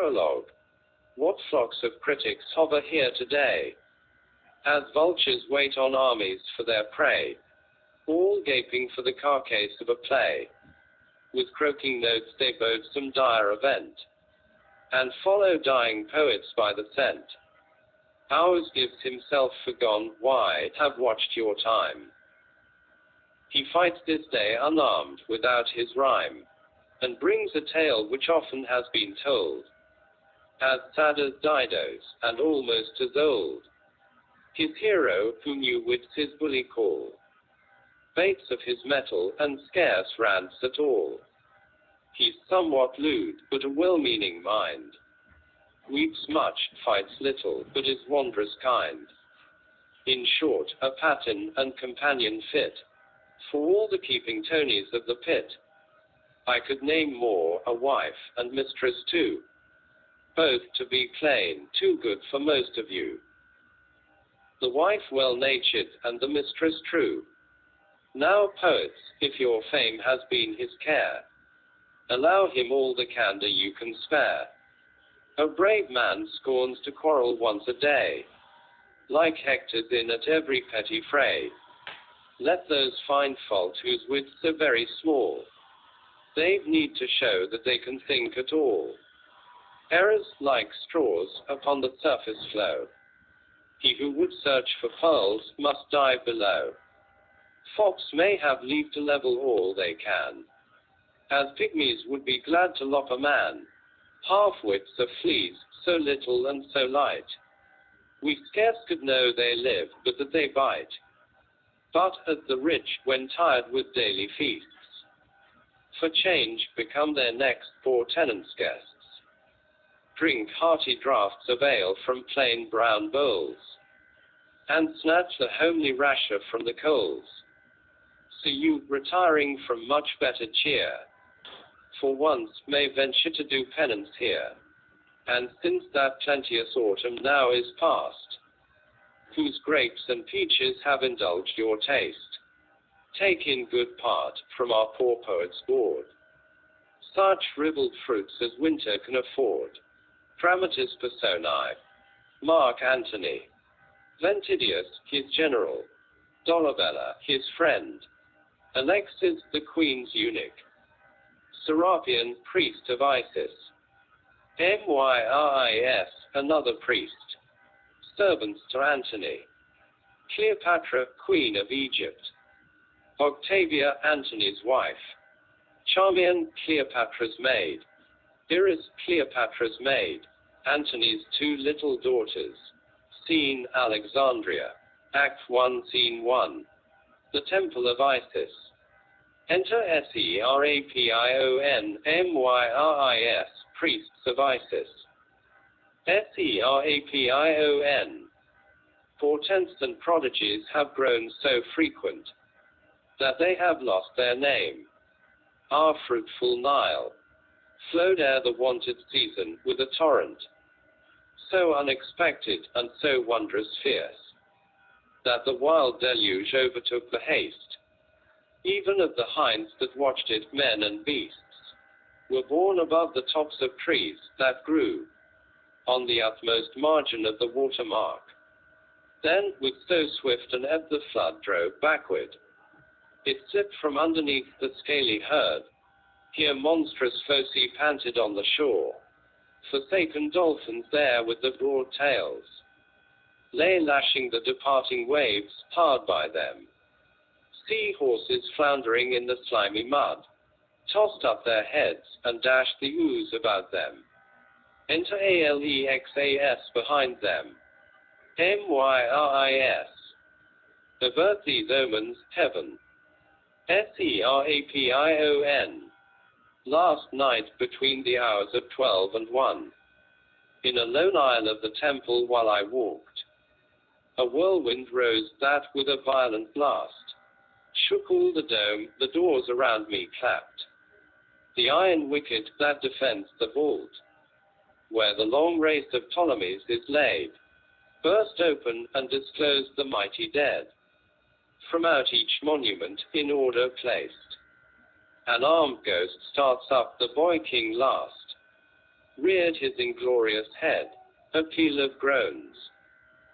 Prologue. What flocks of critics hover here today, as vultures wait on armies for their prey, all gaping for the carcase of a play. With croaking notes they bode some dire event, and follow dying poets by the scent. Ours gives himself for gone, why, have watched your time. He fights this day unarmed, without his rhyme, and brings a tale which often has been told, as sad as Dido's, and almost as old. His hero, who knew wits his bully call, baits of his metal, and scarce rants at all. He's somewhat lewd, but a well-meaning mind, weeps much, fights little, but is wondrous kind. In short, a pattern and companion fit for all the keeping Tonys of the pit. I could name more, a wife and mistress too, both to be plain, too good for most of you. The wife well-natured, and the mistress true. Now, poets, if your fame has been his care, allow him all the candor you can spare. A brave man scorns to quarrel once a day, like Hector's in at every petty fray. Let those find fault whose wits are very small, they've need to show that they can think at all. Errors, like straws, upon the surface flow. He who would search for pearls must dive below. Fops may have leave to level all they can, as pygmies would be glad to lop a man. Half-wits are fleas, so little and so light, we scarce could know they live, but that they bite. But as the rich, when tired with daily feasts, for change become their next poor tenants' guests, drink hearty draughts of ale from plain brown bowls, and snatch the homely rasher from the coals. So you, retiring from much better cheer, for once may venture to do penance here, and since that plenteous autumn now is past, whose grapes and peaches have indulged your taste, take in good part from our poor poet's board such ribald fruits as winter can afford. Dramatis Personae. Mark Antony. Ventidius, his general. Dolabella, his friend. Alexis, the queen's eunuch. Serapion, priest of Isis. Myris, another priest. Servants to Antony. Cleopatra, queen of Egypt. Octavia, Antony's wife. Charmian, Cleopatra's maid. Iris, Cleopatra's maid. Antony's two little daughters. Scene, Alexandria. Act 1, Scene 1. The Temple of Isis. Enter Serapion, Myris, priests of Isis. Serapion. Portents and prodigies have grown so frequent that they have lost their name. Our fruitful Nile flowed ere the wonted season with a torrent so unexpected and so wondrous fierce that the wild deluge overtook the haste. Even of the hinds that watched it, men and beasts were born above the tops of trees that grew on the utmost margin of the watermark. Then, with so swift an ebb the flood drove backward, it slipped from underneath the scaly herd. Here monstrous foci panted on the shore, forsaken dolphins there with the broad tails lay lashing the departing waves hard by them. Sea horses floundering in the slimy mud tossed up their heads and dashed the ooze about them. Enter Alexas behind them. Myris. Avert these omens, heaven. Serapion. Last night between the hours of 12 and 1, in a lone aisle of the temple while I walked, a whirlwind rose that with a violent blast shook all the dome, the doors around me clapped. The iron wicket that defends the vault, where the long race of Ptolemies is laid, burst open and disclosed the mighty dead, from out each monument in order placed. An armed ghost starts up, the boy king last, reared his inglorious head, a peal of groans.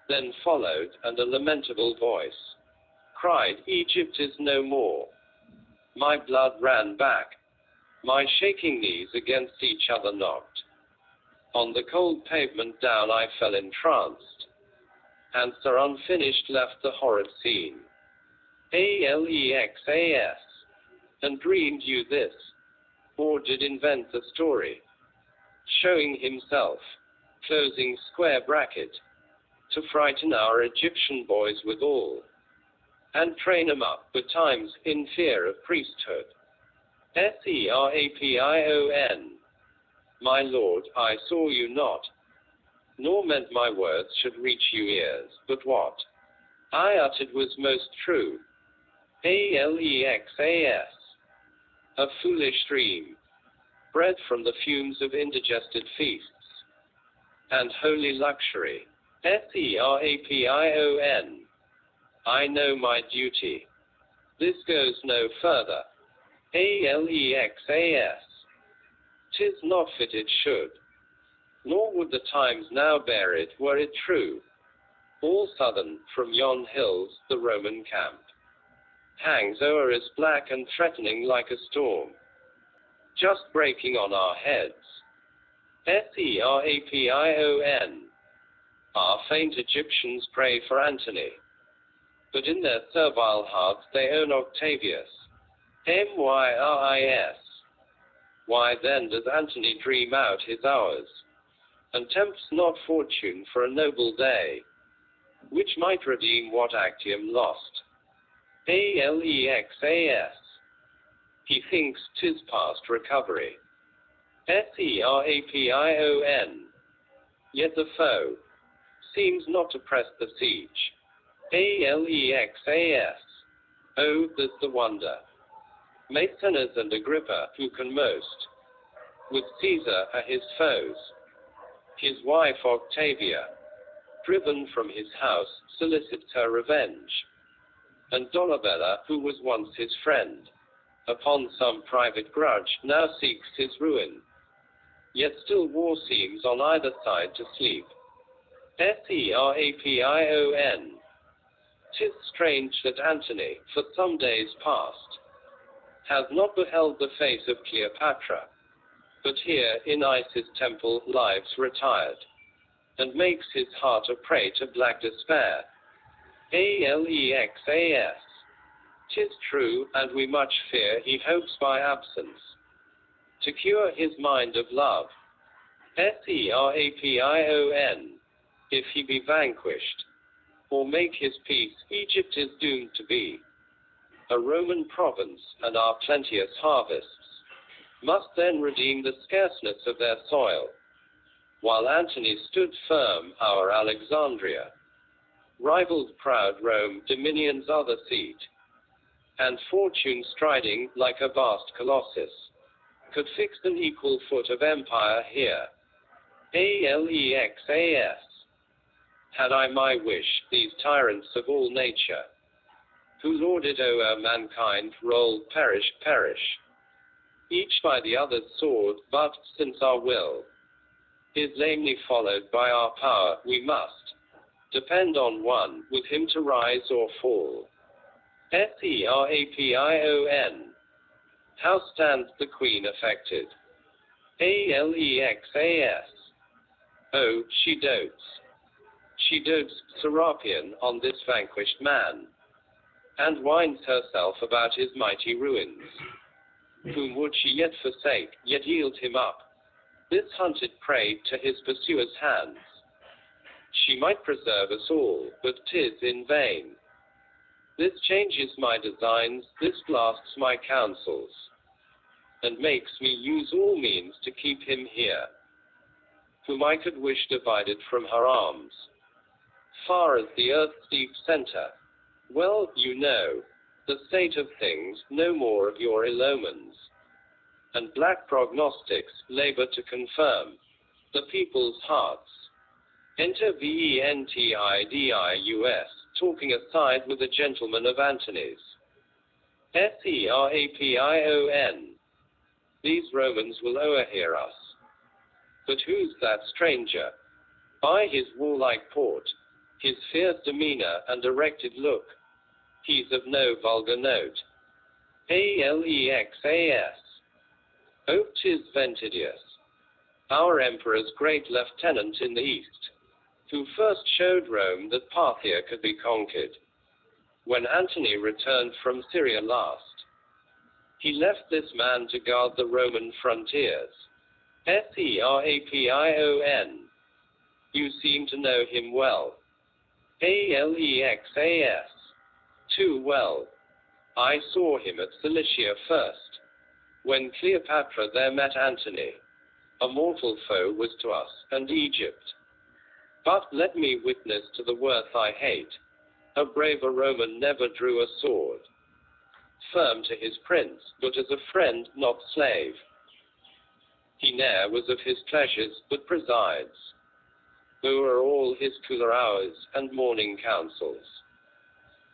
Then followed, and a lamentable voice cried, Egypt is no more. My blood ran back, my shaking knees against each other knocked. On the cold pavement down I fell entranced, and Sir unfinished left the horrid scene. Alexas, and dreamed you this, or did invent the story, showing himself, closing square bracket, to frighten our Egyptian boys withal, and train 'em up betimes in fear of priesthood. Seraption. My lord, I saw you not, nor meant my words should reach you ears, but what I uttered was most true. Alexas, a foolish dream, bred from the fumes of indigested feasts, and holy luxury. Seraption. I know my duty. This goes no further. Alexas. 'Tis not fit it should, nor would the times now bear it were it true. All southern, from yon hills, the Roman camp hangs o'er us black and threatening like a storm, just breaking on our heads. Seraption. Our faint Egyptians pray for Antony, but in their servile hearts they own Octavius. Myris. Why then does Antony dream out his hours, and tempts not fortune for a noble day, which might redeem what Actium lost? Alexas. He thinks 'tis past recovery. Seraption. Yet the foe seems not to press the siege. Alexas. Oh, there's the wonder. Maecenas and Agrippa, who can most, with Caesar are his foes. His wife Octavia, driven from his house, solicits her revenge. And Dolabella, who was once his friend, upon some private grudge, now seeks his ruin. Yet still war seems on either side to sleep. Seraption. 'Tis strange that Antony, for some days past, has not beheld the face of Cleopatra, but here in Isis' temple lives retired, and makes his heart a prey to black despair. Alexas. 'Tis true, and we much fear he hopes by absence to cure his mind of love. Seraption. If he be vanquished, or make his peace, Egypt is doomed to be a Roman province, and our plenteous harvests must then redeem the scarceness of their soil. While Antony stood firm, our Alexandria rivaled proud Rome, Dominion's other seat, and fortune striding like a vast colossus, could fix an equal foot of empire here. Alexas. Had I my wish, these tyrants of all nature, who lord it o'er mankind, roll, perish, each by the other's sword, but, since our will is lamely followed by our power, we must depend on one, with him to rise or fall. Seraption. How stands the queen affected? Alexas. Oh, she dotes Serapion on this vanquished man, and winds herself about his mighty ruins. Whom would she yet forsake, yet yield him up, this hunted prey, to his pursuer's hands? She might preserve us all, but 'tis in vain. This changes my designs, this blasts my counsels, and makes me use all means to keep him here, whom I could wish divided from her arms, far as the earth's deep center. Well, you know the state of things, no more of your elomens and black prognostics, labor to confirm the people's hearts. Enter Ventidius, talking aside with a gentleman of Antony's. Seraption. These Romans will o'erhear us, but who's that stranger? By his warlike port, his fierce demeanor and erected look, he's of no vulgar note. Alexas. Oh, 'tis Ventidius, our emperor's great lieutenant in the east, who first showed Rome that Parthia could be conquered. When Antony returned from Syria last, he left this man to guard the Roman frontiers. Serapion. You seem to know him well. Alexas. Too well. I saw him at Cilicia first, when Cleopatra there met Antony. A mortal foe was to us, and Egypt. But let me witness to the worth I hate. A braver Roman never drew a sword. Firm to his prince, but as a friend, not slave. He ne'er was of his pleasures, but presides o'er all his cooler hours and morning councils.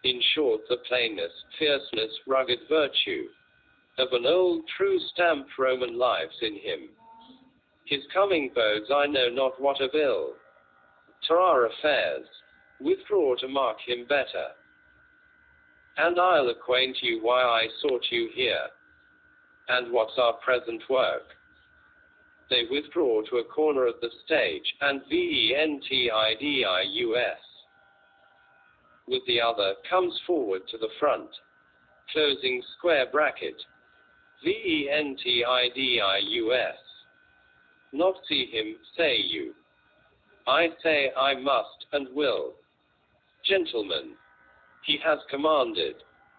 In short, the plainness, fierceness, rugged virtue of an old true stamped Roman lives in him. His coming bodes I know not what of ill. To our affairs, withdraw to mark him better. And I'll acquaint you why I sought you here, and what's our present work. They withdraw to a corner of the stage, and Ventidis, with the other, comes forward to the front, closing square bracket, Ventidis. Not see him, say you. I say I must and will. Gentlemen, he has commanded,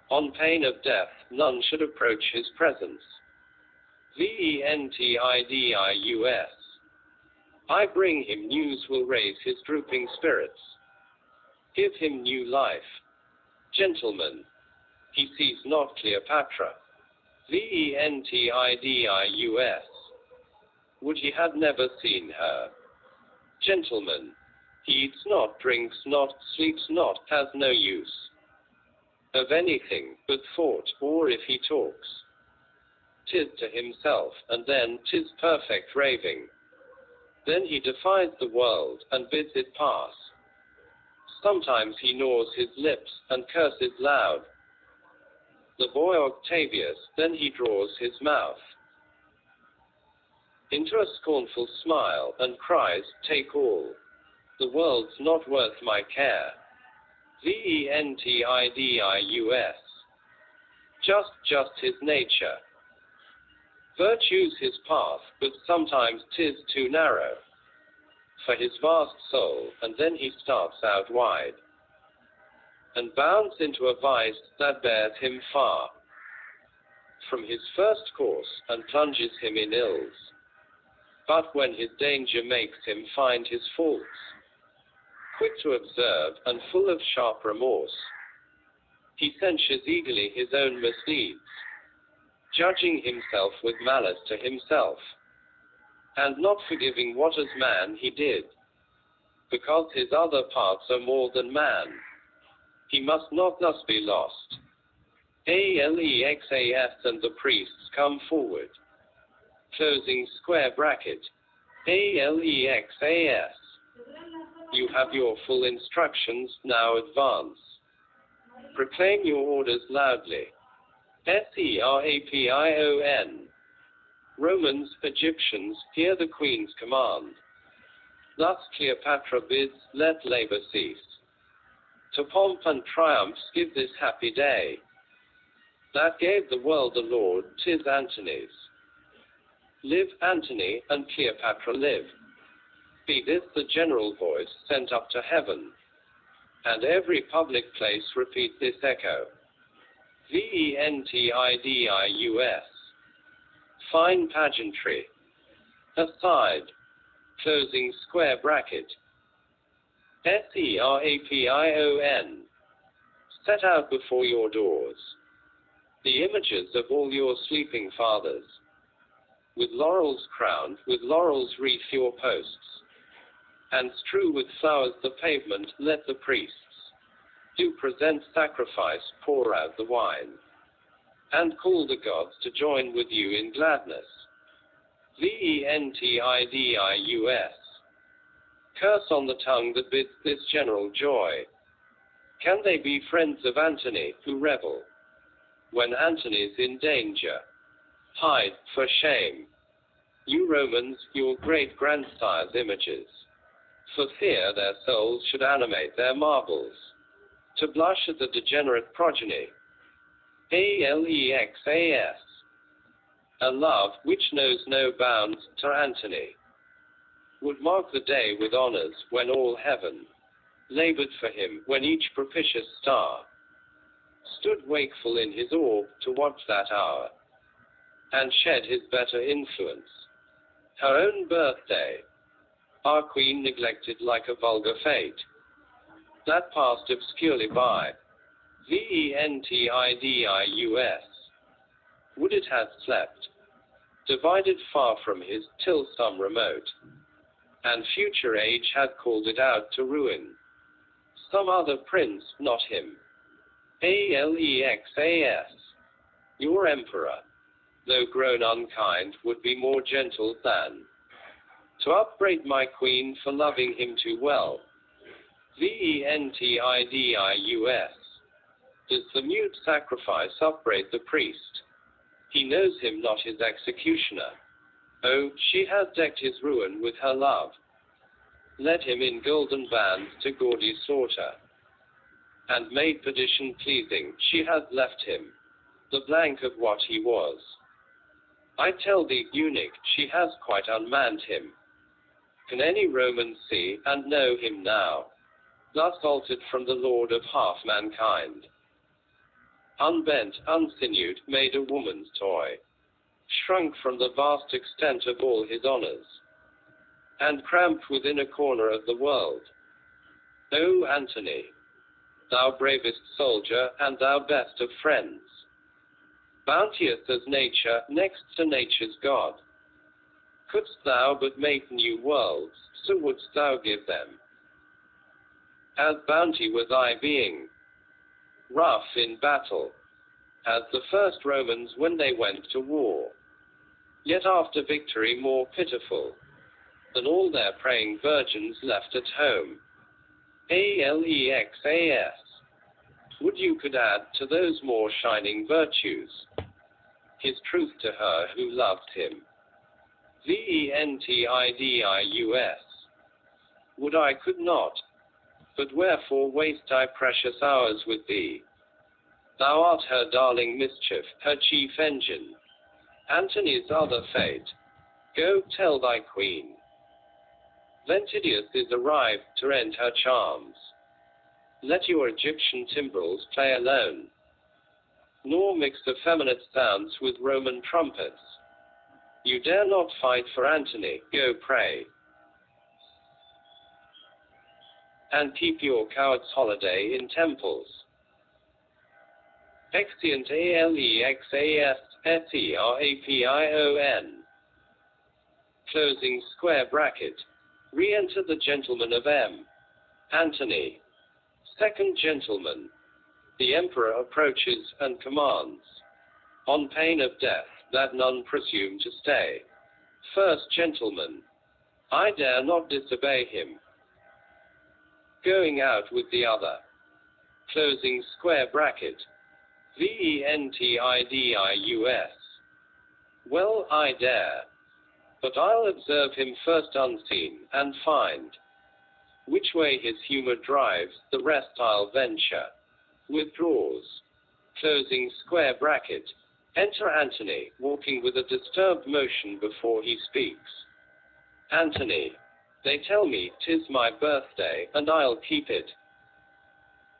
on pain of death, none should approach his presence. Ventidis. I bring him news will raise his drooping spirits. Give him new life. Gentlemen, he sees not Cleopatra. Ventidis. Would he had never seen her. Gentlemen, he eats not, drinks not, sleeps not, has no use of anything but thought, or if he talks, 'tis to himself, and then 'tis perfect raving. Then he defies the world, and bids it pass. Sometimes he gnaws his lips, and curses loud. The boy Octavius, then he draws his mouth into a scornful smile, and cries, take all. The world's not worth my care. Ventidis. Just his nature. Virtue's his path, but sometimes 'tis too narrow for his vast soul, and then he starts out wide, and bounds into a vice that bears him far from his first course, and plunges him in ills. But when his danger makes him find his faults, quick to observe, and full of sharp remorse, he censures eagerly his own misdeeds, judging himself with malice to himself, and not forgiving what as man he did, because his other parts are more than man. He must not thus be lost. Alexas, and the priests come forward, closing square bracket, Alexas. You have your full instructions, now advance. Proclaim your orders loudly. Serapion. Romans, Egyptians, hear the Queen's command. Thus Cleopatra bids, let labor cease. To pomp and triumphs give this happy day. That gave the world a lord, 'tis Antony's. Live Antony, and Cleopatra live. Be this the general voice sent up to heaven, and every public place repeat this echo. Ventidis. Fine pageantry. Aside, closing square bracket. Serapion. Set out before your doors the images of all your sleeping fathers, with laurels crowned, with laurels wreath your posts, and strew with flowers the pavement. Let the priests do present sacrifice, pour out the wine, and call the gods to join with you in gladness. Ventidus. Curse on the tongue that bids this general joy. Can they be friends of Antony, who revel when Antony's in danger? Hide, for shame, you Romans, your great-grandsire's images. For fear their souls should animate their marbles, to blush at the degenerate progeny. Alexas. A love, which knows no bounds, to Antony, would mark the day with honors, when all heaven labored for him, when each propitious star stood wakeful in his orb to watch that hour, and shed his better influence. Her own birthday, our queen neglected like a vulgar fate, that passed obscurely by. Ventidus. Would it had slept, divided far from his, till some remote and future age had called it out to ruin some other prince, not him. Alexas. Your emperor, though grown unkind, would be more gentle than to upbraid my queen for loving him too well. Ventidus. Does the mute sacrifice upbraid the priest? He knows him not, his executioner. Oh, she has decked his ruin with her love, led him in golden bands to gaudy slaughter, and made perdition pleasing. She has left him the blank of what he was. I tell thee, eunuch, she has quite unmanned him. Can any Roman see and know him now, thus altered from the lord of half mankind? Unbent, unsinewed, made a woman's toy, shrunk from the vast extent of all his honors, and cramped within a corner of the world. O Antony, thou bravest soldier, and thou best of friends, bounteous as nature, next to nature's God, couldst thou but make new worlds, so wouldst thou give them. As bounty were thy being, rough in battle, as the first Romans when they went to war, yet after victory more pitiful than all their praying virgins left at home. Alexas. Would you could add to those more shining virtues his truth to her who loved him. Ventidus. Would I could not, but wherefore waste I precious hours with thee? Thou art her darling mischief, her chief engine, Antony's other fate. Go tell thy queen, Ventidus is arrived to end her charms. Let your Egyptian timbrels play alone, nor mix effeminate sounds with Roman trumpets. You dare not fight for Antony, go pray, and keep your cowards' holiday in temples. Exeunt Alexas Serapin. Closing square bracket. Re-enter the gentleman of M. Antony. Second gentleman. The emperor approaches and commands, on pain of death, that none presume to stay. First gentleman. I dare not disobey him. Going out with the other. Closing square bracket. Ventidus. Well, I dare, but I'll observe him first unseen, and find which way his humor drives, the rest I'll venture. Withdraws. Closing square bracket. Enter Antony, walking with a disturbed motion before he speaks. Antony. They tell me 'tis my birthday, and I'll keep it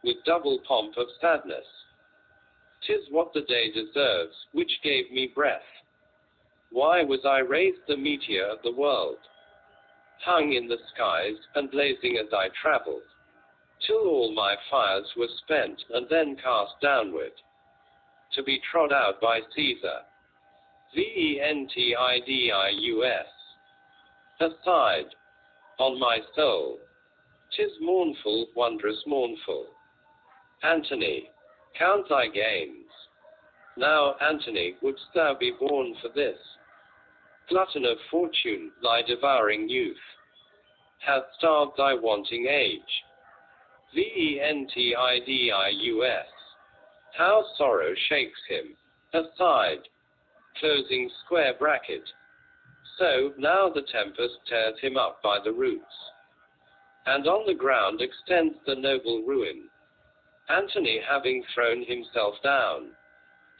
with double pomp of sadness. 'Tis what the day deserves, which gave me breath. Why was I raised the meteor of the world, hung in the skies, and blazing as I traveled, till all my fires were spent, and then cast downward, to be trod out by Caesar. Ventidus. Aside, on my soul, 'tis mournful, wondrous mournful. Antony, count thy gains. Now, Antony, wouldst thou be born for this? glutton of fortune, thy devouring youth hath starved thy wanting age. Ventidus, how sorrow shakes him, aside, closing square bracket. So, now the tempest tears him up by the roots, and on the ground extends the noble ruin. Antony having thrown himself down,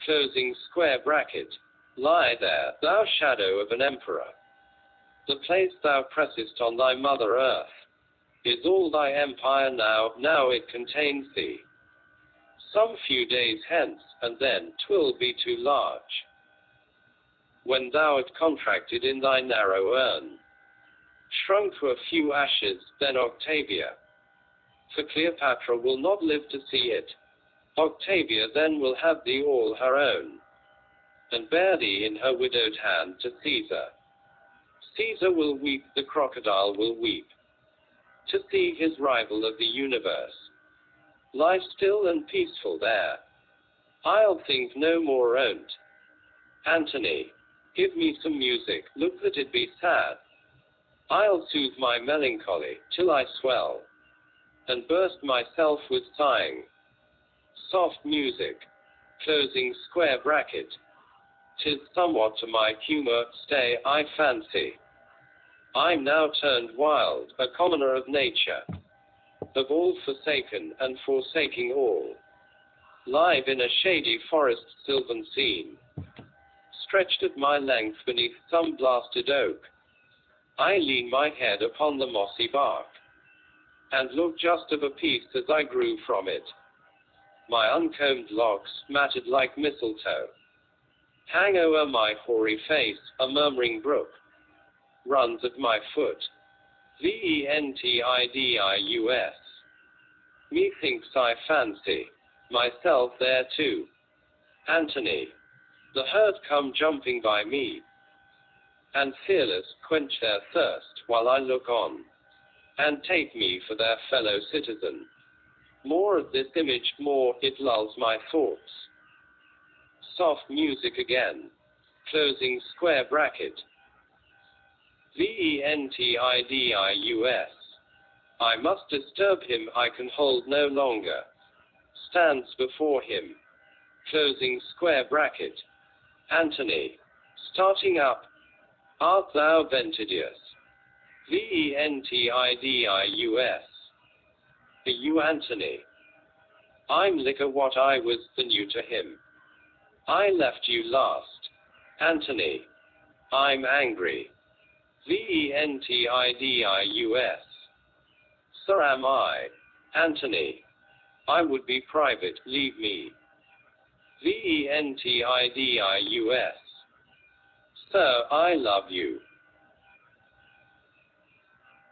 closing square bracket, lie there, thou shadow of an emperor. The place thou pressest on thy mother earth is all thy empire now it contains thee. Some few days hence, and then 'twill be too large, when thou art contracted in thy narrow urn, shrunk to a few ashes, then Octavia. For Cleopatra will not live to see it. Octavia then will have thee all her own, and bear thee in her widowed hand to Caesar. Caesar will weep, the crocodile will weep, to see his rival of the universe lie still and peaceful there. I'll think no more on't. Antony, give me some music, look that it be sad. I'll soothe my melancholy, till I swell, and burst myself with sighing. Soft music, closing square bracket, 'tis somewhat to my humor, stay, I fancy. I'm now turned wild, a commoner of nature, of all forsaken, and forsaking all. Live in a shady forest sylvan scene, stretched at my length beneath some blasted oak, I lean my head upon the mossy bark, and look just of a piece as I grew from it. My uncombed locks, matted like mistletoe, hang o'er my hoary face, a murmuring brook runs at my foot. Ventidus, methinks I fancy myself there too. Antony, the herd come jumping by me, and fearless quench their thirst, while I look on, and take me for their fellow citizen. More of this image, more, it lulls my thoughts. Soft music again, closing square bracket. Ventidus, I must disturb him, I can hold no longer. Stands before him, closing square bracket. Antony, starting up, art thou Ventidus? Ventidus, you Antony? I'm liquor what I was than you to him. I left you last. Antony, I'm angry. Ventidus, sir am I. Antony, I would be private, leave me. Ventidus, sir, I love you,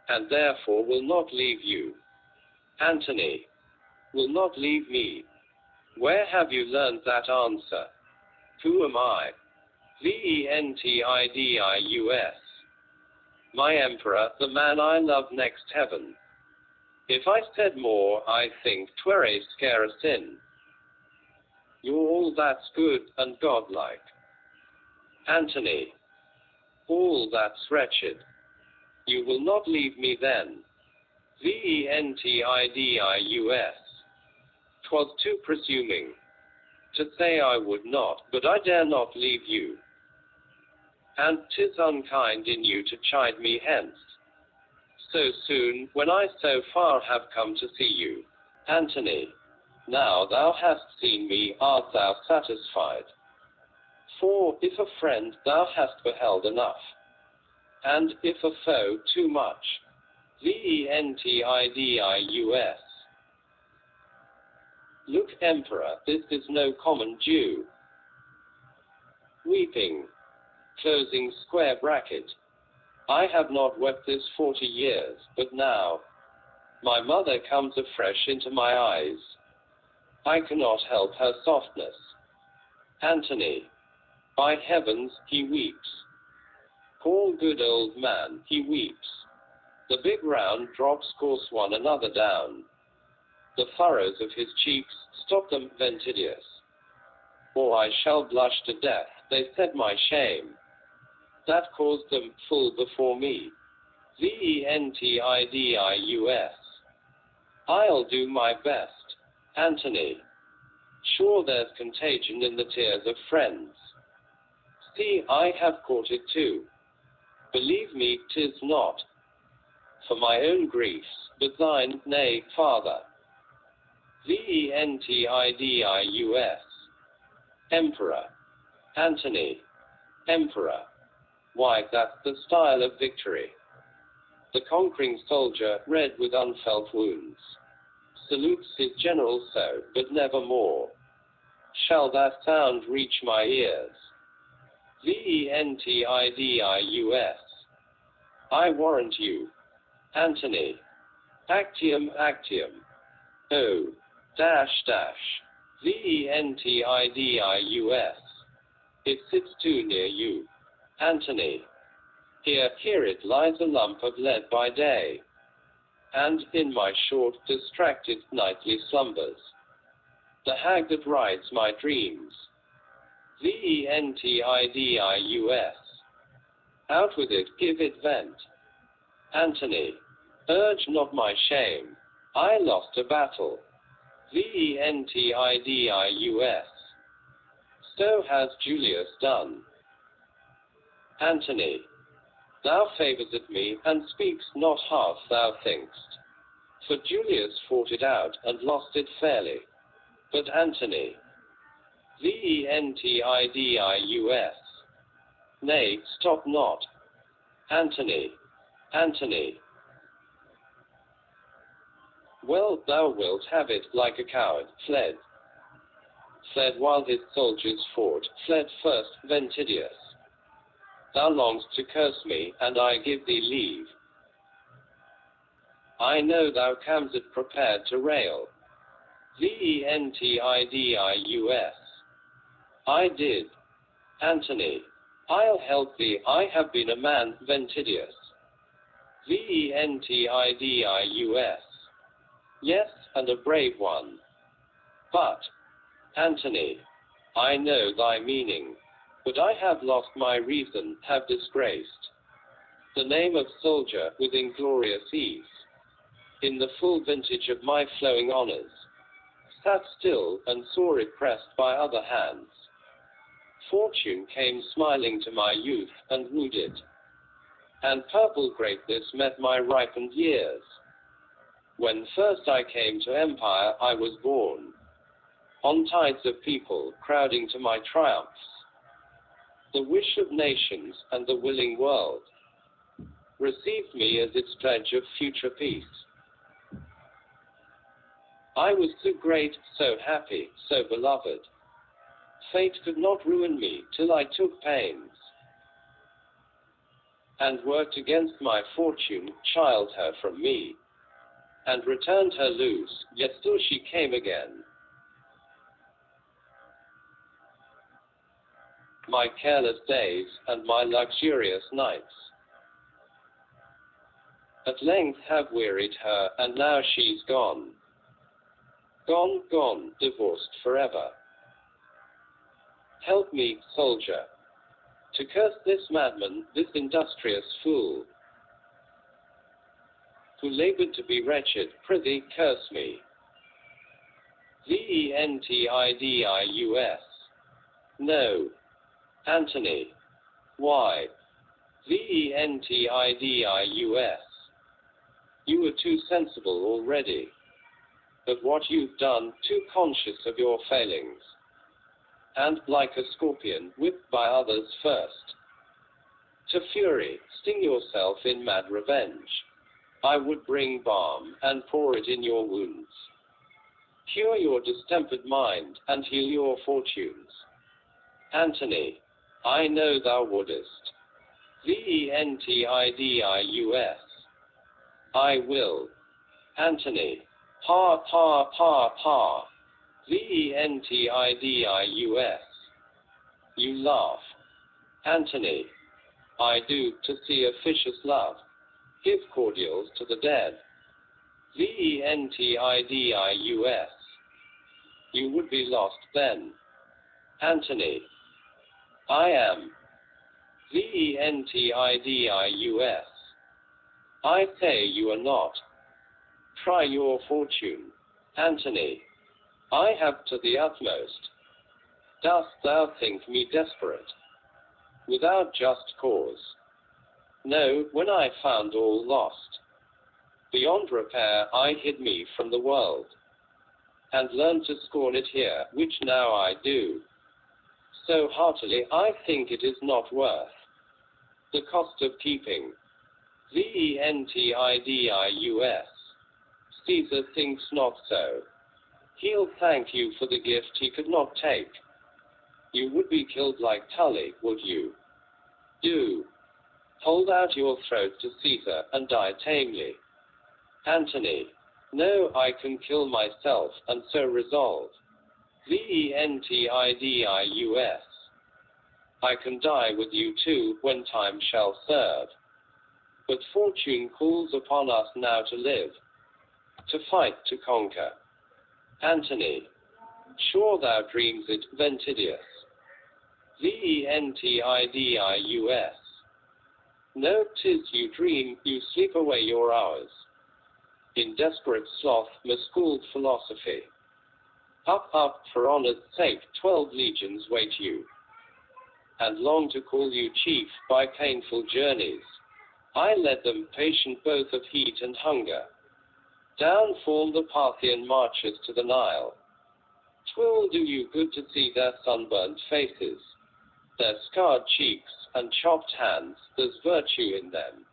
and therefore will not leave you. Antony, will not leave me. Where have you learned that answer? Who am I? Ventidus, my emperor, the man I love next heaven. If I said more, I think 'twere a scare sin. You're all that's good and godlike. Antony, all that's wretched. You will not leave me then. Ventidus, 'twas too presuming to say I would not, but I dare not leave you. And 'tis unkind in you to chide me hence so soon, when I so far have come to see you. Antony, now thou hast seen me, art thou satisfied? For, if a friend, thou hast beheld enough, and if a foe, too much. Ventidus, look, emperor, this is no common Jew. Weeping, closing square bracket. I have not wept this 40 years, but now my mother comes afresh into my eyes. I cannot help her softness. Antony, by heavens, he weeps. Poor good old man, he weeps. The big round drops course one another down. The furrows of his cheeks, stop them, Ventidus, or I shall blush to death. They said my shame that caused them full before me. Ventidus. I'll do my best. Antony. Sure there's contagion in the tears of friends. See, I have caught it too. Believe me, 'tis not for my own griefs, but thine, nay, Father. Ventidus. Emperor. Antony. Emperor. Why, that's the style of victory. The conquering soldier, red with unfelt wounds, salutes his general so, but never more. Shall that sound reach my ears? Ventidus. I warrant you. Antony. Actium, actium. O. Ventidus. It sits too near you. Antony. Here, here it lies a lump of lead by day, and in my short, distracted, nightly slumbers, the hag that rides my dreams. Ventidus. Out with it, give it vent. Antony. Urge not my shame. I lost a battle. Ventidus. So has Julius done. Antony. Thou favourest me, and speak'st not half thou think'st. For Julius fought it out, and lost it fairly. But Antony. Ventidus. Nay, stop not. Antony. Antony. Well, thou wilt have it, like a coward, fled. Fled while his soldiers fought, fled first, Ventidus. Thou longest to curse me, and I give thee leave. I know thou cam'st prepared to rail. Ventidus. I did. Antony. I'll help thee, I have been a man, Ventidus. Ventidus. Yes, and a brave one. But, Antony, I know thy meaning, but I have lost my reason, have disgraced the name of soldier with inglorious ease. In the full vintage of my flowing honors, sat still and saw it pressed by other hands. Fortune came smiling to my youth and wooed it, and purple greatness met my ripened years. When first I came to empire, I was born on tides of people crowding to my triumphs. The wish of nations and the willing world received me as its pledge of future peace. I was so great, so happy, so beloved. Fate could not ruin me till I took pains, and worked against my fortune, chiled her from me, and returned her loose, yet still she came again. My careless days, and my luxurious nights, at length have wearied her, and now she's gone. Gone, gone, divorced forever. Help me, soldier, to curse this madman, this industrious fool, who labored to be wretched, prithee curse me. Ventidus. No. Antony. Why? Ventidus. You were too sensible already of what you've done, too conscious of your failings, and, like a scorpion, whipped by others first, to fury, sting yourself in mad revenge. I would bring balm, and pour it in your wounds, cure your distempered mind, and heal your fortunes. Antony. I know thou wouldest. Ventidus. I will. Antony. Ha, ha, ha, ha. Ventidus. You laugh. Antony. I do, to see officious love give cordials to the dead. Ventidus. You would be lost then. Antony. I am. Ventidius. I say you are not. Try your fortune. Antony. I have to the utmost. Dost thou think me desperate? Without just cause. No, when I found all lost. Beyond repair I hid me from the world, and learned to scorn it here, which now I do. So heartily I think it is not worth the cost of keeping. Ventidius. Caesar thinks not so. He'll thank you for the gift he could not take. You would be killed like Tully, would you? Do. Hold out your throat to Caesar and die tamely. Antony. No, I can kill myself, and so resolve. Ventidius. I can die with you too, when time shall serve. But fortune calls upon us now to live, to fight, to conquer. Antony. Sure thou dreams it, Ventidius. Ventidius. No, 'tis you dream, you sleep away your hours in desperate sloth, miscalled philosophy. Up, up, for honor's sake, 12 legions wait you, and long to call you chief by painful journeys. I led them, patient both of heat and hunger. Down fall the Parthian marches to the Nile. 'Twill do you good to see their sunburnt faces, their scarred cheeks and chopped hands. There's virtue in them.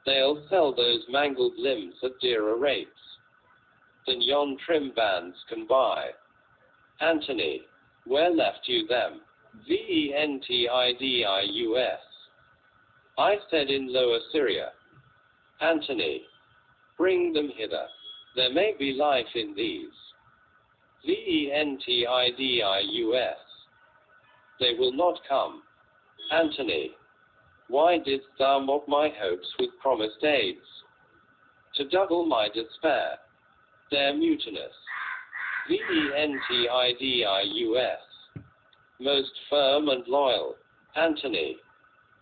They'll sell those mangled limbs at dearer rates than yon trim bands can buy. Antony. Where left you them? Ventidius. I said in Lower Syria. Antony. Bring them hither. There may be life in these. Ventidius. They will not come. Antony. Why didst thou mock my hopes with promised aids? To double my despair. They're mutinous. Ventidius. Most firm and loyal. Antony.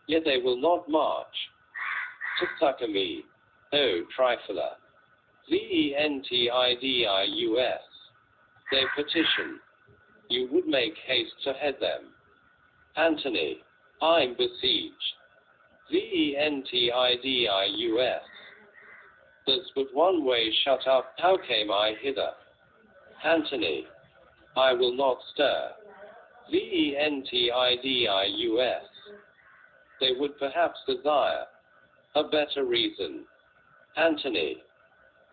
Yet they will not march to succor me, O trifler. Ventidius. They petition. You would make haste to head them. Antony. I'm besieged. Ventidius. There's but one way shut up. How came I hither? Antony. I will not stir. Ventidius. They would perhaps desire a better reason. Antony.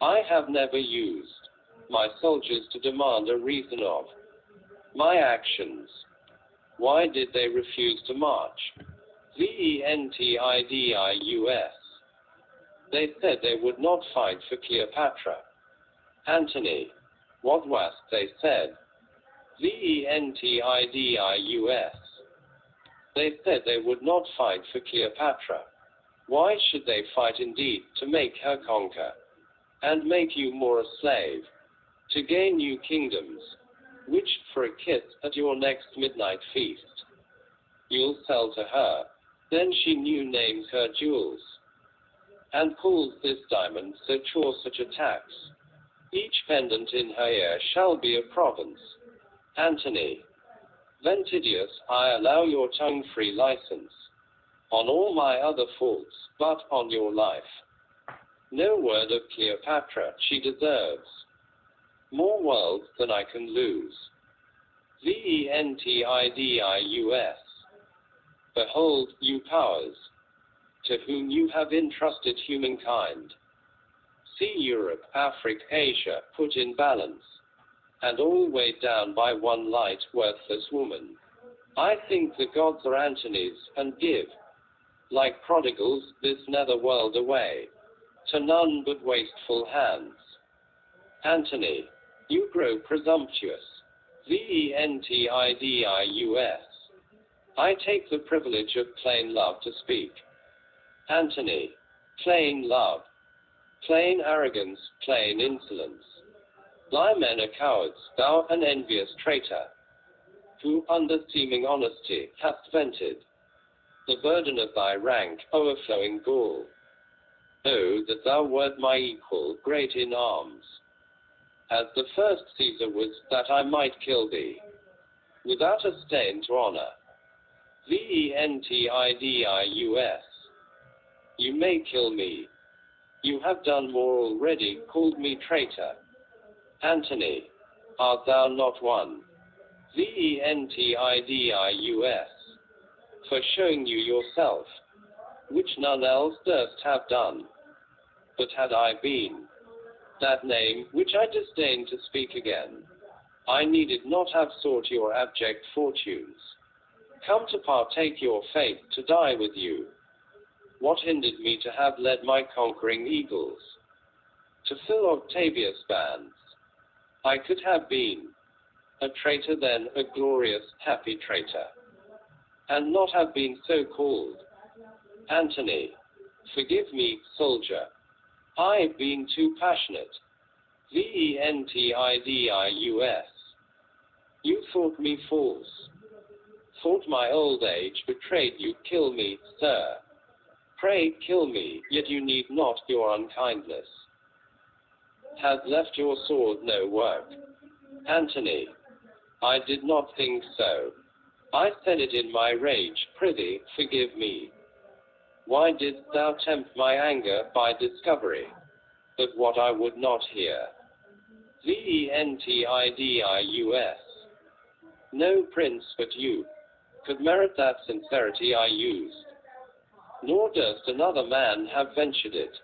I have never used my soldiers to demand a reason of my actions. Why did they refuse to march? Ventidius. They said they would not fight for Cleopatra. Antony. What was they said? Ventidius. They said they would not fight for Cleopatra. Why should they fight indeed? To make her conquer, and make you more a slave, to gain new kingdoms, which, for a kiss at your next midnight feast, you'll sell to her. Then she new names her jewels, and calls this diamond such or such a tax. Each pendant in her ear shall be a province. Antony. Ventidius, I allow your tongue-free license on all my other faults, but on your life, no word of Cleopatra. She deserves more worlds than I can lose. Ventidius. Behold, you powers, to whom you have entrusted humankind. See Europe, Africa, Asia, put in balance, and all weighed down by one light, worthless woman. I think the gods are Antony's, and give, like prodigals, this nether world away, to none but wasteful hands. Antony. You grow presumptuous. Ventidius. I take the privilege of plain love to speak. Antony. Plain love. Plain arrogance, plain insolence. Thy men are cowards, thou an envious traitor, who under seeming honesty hast vented the burden of thy rank, overflowing Gaul. Oh, that thou wert my equal, great in arms, as the first Caesar was, that I might kill thee, without a stain to honor. Ventidus. You may kill me. You have done more already, called me traitor. Antony, art thou not one? Ventidus. For showing you yourself, which none else durst have done. But had I been that name, which I disdain to speak again, I needed not have sought your abject fortunes, come to partake your fate, to die with you. What hindered me to have led my conquering eagles to fill Octavius' bands? I could have been a traitor then, a glorious, happy traitor, and not have been so called. Antony, forgive me, soldier, I've been too passionate. Ventidus. You thought me false, thought my old age betrayed you. Kill me, sir. Pray kill me, yet you need not. Your unkindness has left your sword no work. Antony, I did not think so. I said it in my rage. Prithee, forgive me. Why didst thou tempt my anger by discovery of what I would not hear? Ventidus. No prince but you could merit that sincerity I used, nor durst another man have ventured it.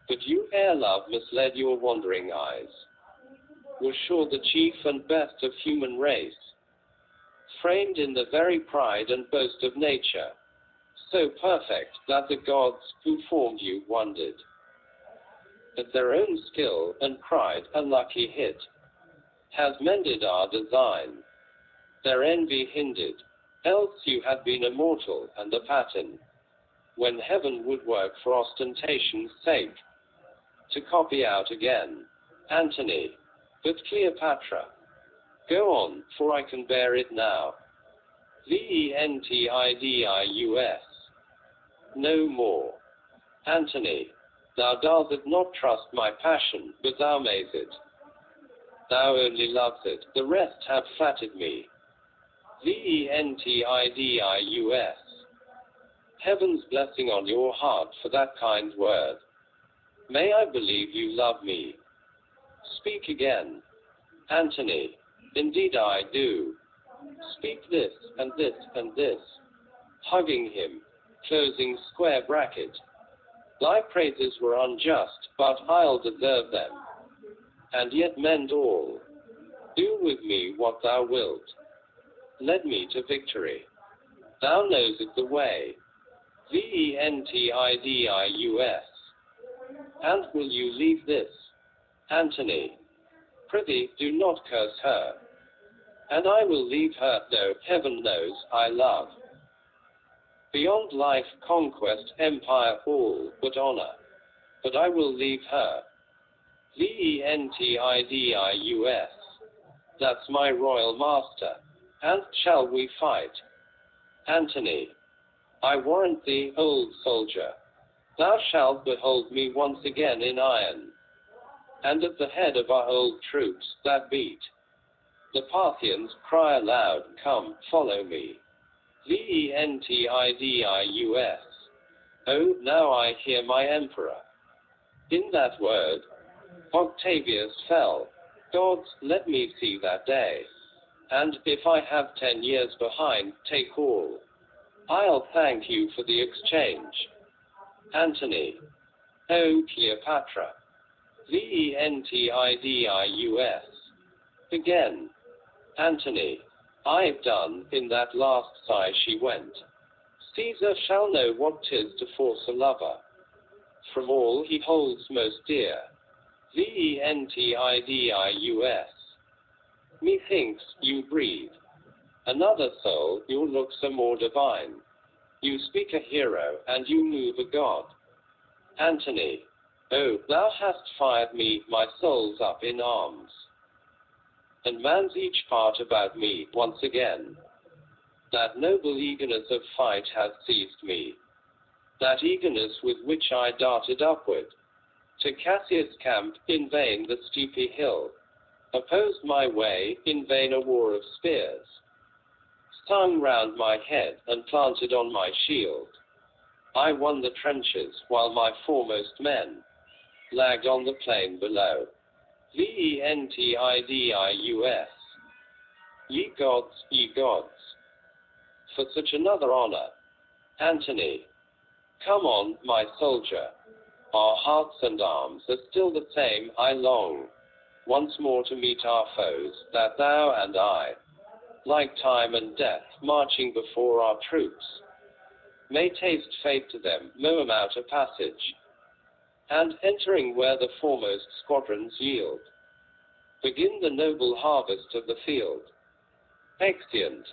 But you, ere love misled your wandering eyes, were sure the chief and best of human race, framed in the very pride and boast of nature, so perfect that the gods who formed you wondered at their own skill and cried, a lucky hit has mended our design. Their envy hindered, else you had been immortal and a pattern, when heaven would work for ostentation's sake, to copy out again. Antony, but Cleopatra, go on, for I can bear it now. Ventidus. No more. Antony, thou dost not trust my passion, but thou mayst it. Thou only lovest it, the rest have flattered me. Ventidus. Heaven's blessing on your heart for that kind word. May I believe you love me. Speak again. Antony, indeed I do. Speak this, and this, and this. Hugging him, closing square bracket. Thy praises were unjust, but I'll deserve them, and yet mend all. Do with me what thou wilt. Led me to victory. Thou knowest the way. Ventidus. And will you leave this? Antony, prithee, do not curse her. And I will leave her, though heaven knows I love. Beyond life, conquest, empire, all but honor. But I will leave her. Ventidus. That's my royal master. And shall we fight? Antony, I warrant thee, old soldier, thou shalt behold me once again in iron, and at the head of our old troops that beat. The Parthians cry aloud, come, follow me. Ventidus. Oh, now I hear my emperor. In that word, Octavius fell. Gods, let me see that day. And if I have 10 years behind, take all. I'll thank you for the exchange. Antony, O Cleopatra. Ventidus. Again. Antony, I've done, in that last sigh she went. Caesar shall know what 'tis to force a lover from all he holds most dear. Ventidus. Methinks you breathe another soul, your looks are more divine. You speak a hero, and you move a god. Antony, oh, thou hast fired me, my soul's up in arms, and man's each part about me once again. That noble eagerness of fight hath seized me, that eagerness with which I darted upward, to Cassius' camp, in vain the steepy hill, opposed my way, in vain a war of spears, stung round my head, and planted on my shield. I won the trenches, while my foremost men lagged on the plain below. Ventidius. Ye gods, for such another honor. Antony. Come on, my soldier. Our hearts and arms are still the same. I long once more to meet our foes, that thou and I, like time and death, marching before our troops, may taste fate to them, mow 'em out a passage, and entering where the foremost squadrons yield, begin the noble harvest of the field. Exeunt.